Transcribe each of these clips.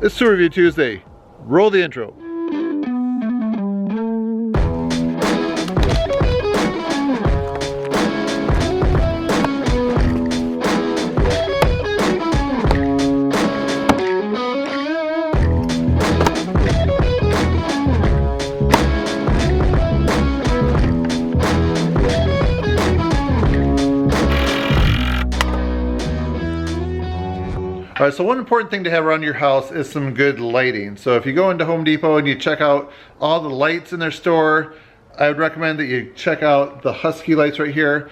It's Tool Review Tuesday. Roll the intro. All right, so one important thing to have around your house is some good lighting. So if you go into Home Depot and you check out all the lights in their store, I would recommend that you check out the Husky lights right here.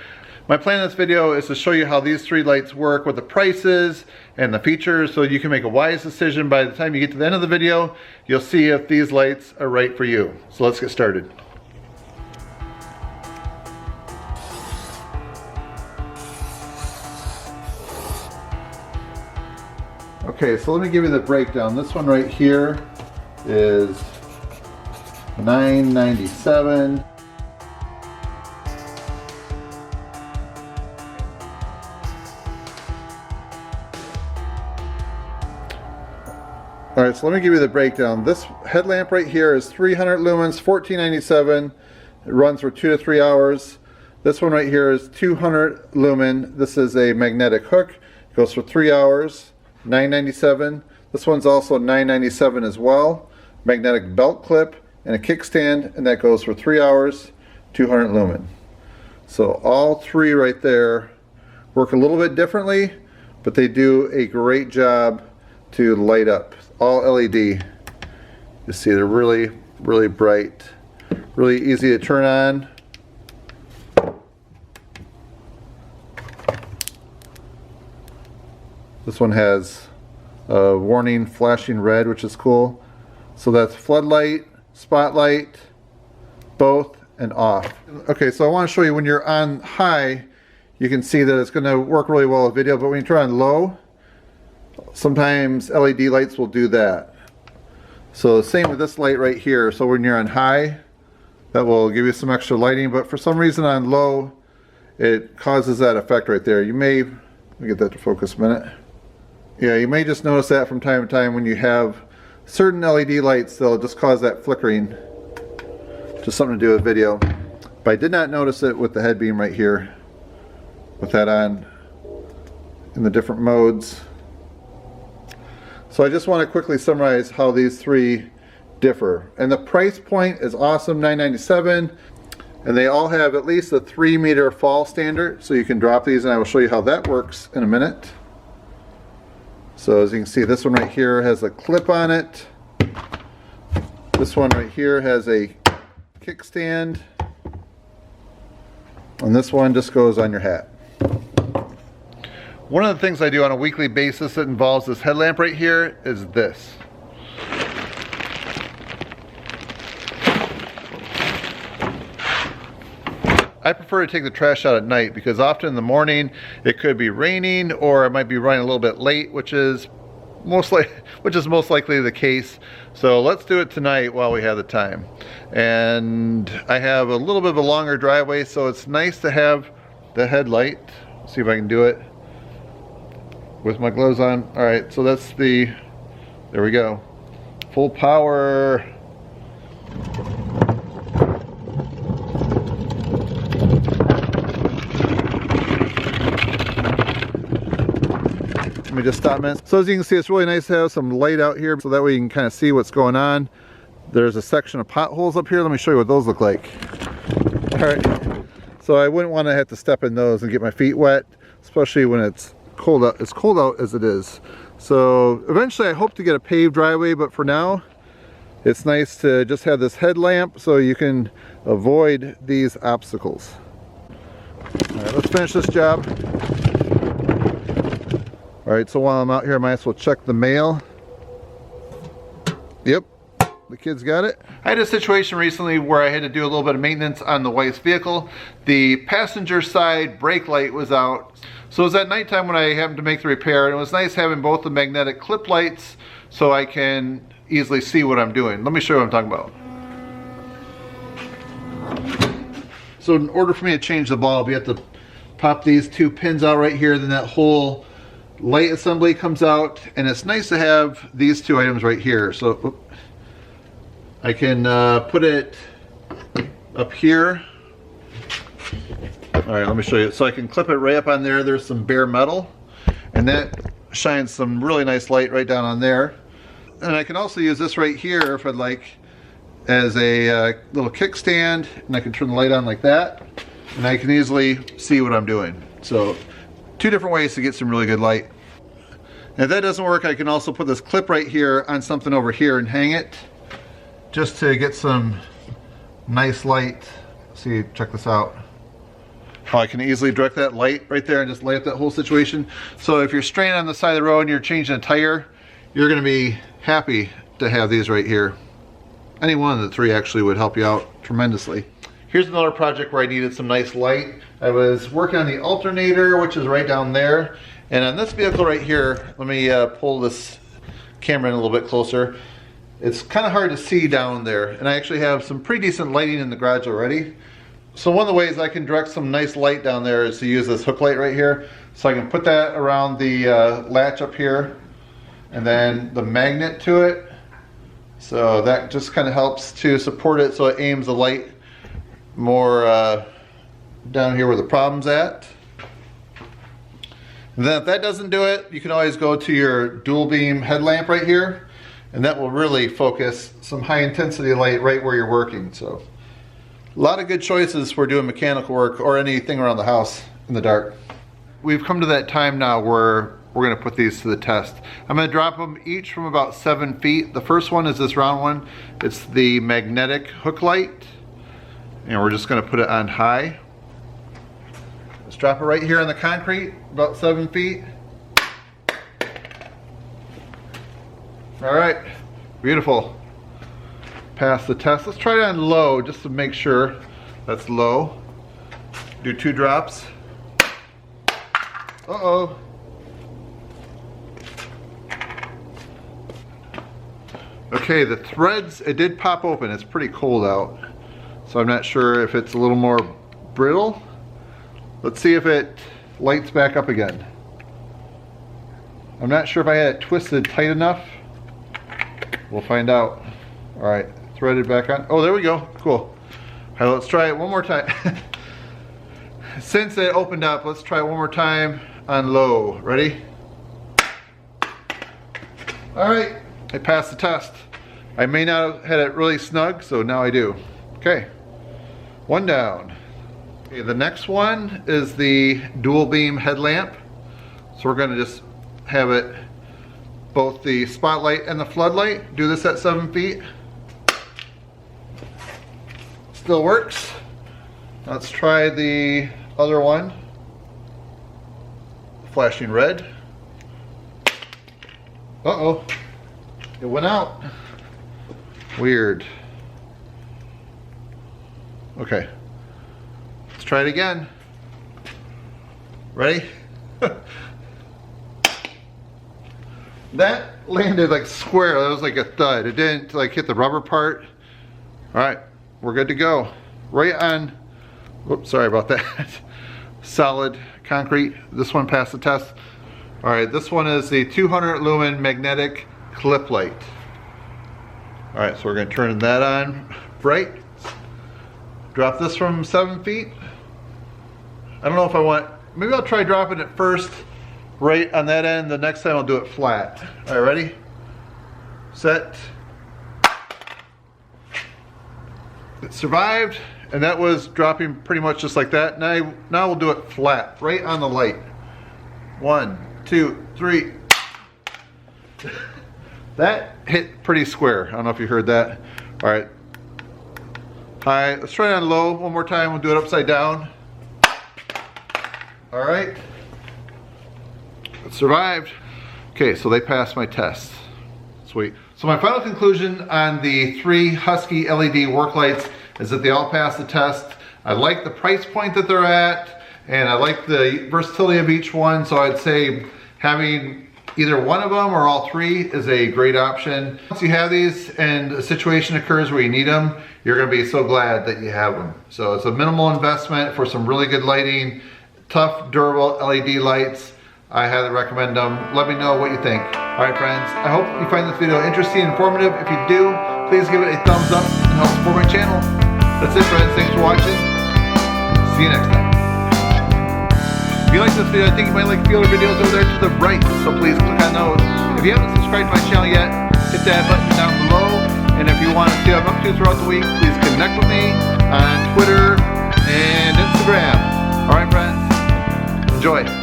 My plan in this video is to show you how these three lights work, what the price is, and the features, so you can make a wise decision. By the time you get to the end of the video, you'll see if these lights are right for you. So let's get started. Okay, so let me give you the breakdown. This one right here is $9.97. All right, so let me give you the breakdown. This headlamp right here is 300 lumens, $14.97. It runs for 2 to 3 hours. This one right here is 200 lumen. This is a magnetic hook. It goes for 3 hours. $9.97. This one's also $9.97 as well. Magnetic belt clip and a kickstand, and that goes for 3 hours, 200 lumen. So all three right there work a little bit differently, but they do a great job to light up. All LED. You see they're really, really bright. Really easy to turn on. This one has a warning flashing red, which is cool. So that's floodlight, spotlight, both, and off. Okay, so I want to show you when you're on high, you can see that it's going to work really well with video, but when you turn on low, sometimes LED lights will do that. So the same with this light right here. So when you're on high, that will give you some extra lighting, but for some reason on low, it causes that effect right there. You may, let me get that to focus a minute. Yeah, you may just notice that from time to time when you have certain LED lights, they'll just cause that flickering. Just something to do with video. But I did not notice it with the head beam right here, with that on in the different modes. So I just want to quickly summarize how these three differ. And the price point is awesome, $9.97. And they all have at least a 3-meter fall standard, so you can drop these, and I will show you how that works in a minute. So as you can see, this one right here has a clip on it. This one right here has a kickstand. And this one just goes on your hat. One of the things I do on a weekly basis that involves this headlamp right here is this. I prefer to take the trash out at night because often in the morning it could be raining or it might be running a little bit late, which is most likely the case. So let's do it tonight while we have the time. And I have a little bit of a longer driveway, so it's nice to have the headlight. Let's see if I can do it with my gloves on. All right, so that's the, there we go. Full power. Let me just stop a minute. So as you can see, it's really nice to have some light out here so that way you can kind of see what's going on. There's a section of potholes up here. Let me show you what those look like. All right, so I wouldn't want to have to step in those and get my feet wet, especially when it's cold out, as cold out as it is. So eventually I hope to get a paved driveway, but for now it's nice to just have this headlamp so you can avoid these obstacles. All right, let's finish this job. All right, so while I'm out here, I might as well check the mail. Yep, the kids got it. I had a situation recently where I had to do a little bit of maintenance on the wife's vehicle. The passenger side brake light was out. So it was at nighttime when I happened to make the repair, and it was nice having both the magnetic clip lights so I can easily see what I'm doing. Let me show you what I'm talking about. So in order for me to change the bulb, you have to pop these two pins out right here, then that whole light assembly comes out, and it's nice to have these two items right here. So I can put it up here. All right, let me show you. So I can clip it right up on there. There's some bare metal, and that shines some really nice light right down on there. And I can also use this right here if I'd like as a little kickstand, and I can turn the light on like that, and I can easily see what I'm doing. So two different ways to get some really good light. And if that doesn't work, I can also put this clip right here on something over here and hang it just to get some nice light. See, check this out. Oh, I can easily direct that light right there and just light up that whole situation. So if you're stranded on the side of the road and you're changing a tire, you're gonna be happy to have these right here. Any one of the three actually would help you out tremendously. Here's another project where I needed some nice light. I was working on the alternator, which is right down there. And on this vehicle right here, let me pull this camera in a little bit closer. It's kind of hard to see down there. And I actually have some pretty decent lighting in the garage already. So one of the ways I can direct some nice light down there is to use this hook light right here. So I can put that around the latch up here, and then the magnet to it. So that just kind of helps to support it so it aims the light more down here where the problem's at. And then if that doesn't do it, you can always go to your dual beam headlamp right here, and that will really focus some high intensity light right where you're working. So a lot of good choices for doing mechanical work or anything around the house in the dark. We've come to that time now where we're gonna put these to the test. I'm gonna drop them each from about 7 feet. The first one is this round one. It's the magnetic hook light. And we're just gonna put it on high. Let's drop it right here on the concrete, about 7 feet. All right, beautiful. Pass the test. Let's try it on low just to make sure that's low. Do 2 drops. Uh-oh. Okay, the threads, it did pop open. It's pretty cold out, so I'm not sure if it's a little more brittle. Let's see if it lights back up again. I'm not sure if I had it twisted tight enough. We'll find out. All right, threaded back on. Oh, there we go, cool. All right, let's try it one more time. Since it opened up, let's try it one more time on low. Ready? All right, I passed the test. I may not have had it really snug, so now I do. Okay, one down. Okay, the next one is the dual beam headlamp. So we're gonna just have it, both the spotlight and the floodlight. Do this at 7 feet. Still works. Let's try the other one. Flashing red. Uh-oh, it went out. Weird. Okay, let's try it again. Ready? That landed like square. That was like a thud. It didn't like hit the rubber part. All right, we're good to go. Right on, oops, sorry about that. Solid concrete. This one passed the test. All right, this one is the 200 lumen magnetic clip light. All right, so we're gonna turn that on bright. Drop this from 7 feet. I don't know if I want, maybe I'll try dropping it first right on that end. The next time I'll do it flat. All right, ready? Set. It survived, and that was dropping pretty much just like that. Now we'll do it flat, right on the light. 1, 2, 3. That hit pretty square. I don't know if you heard that. All right. All right, let's try it on low one more time. We'll do it upside down. All right. It survived. Okay, so they passed my test. Sweet. So my final conclusion on the 3 Husky LED work lights is that they all passed the test. I like the price point that they're at, and I like the versatility of each one, so I'd say having either one of them or all 3 is a great option. Once you have these and a situation occurs where you need them, you're gonna be so glad that you have them. So it's a minimal investment for some really good lighting, tough, durable LED lights. I highly recommend them. Let me know what you think. Alright friends, I hope you find this video interesting and informative. If you do, please give it a thumbs up and help support my channel. That's it friends, thanks for watching. See you next time. If you like this video, I think you might like a few other videos over there to the right, so please click on those. If you haven't subscribed to my channel yet, hit that button down below. And if you want to see what I'm up to throughout the week, please connect with me on Twitter and Instagram. Alright friends, enjoy.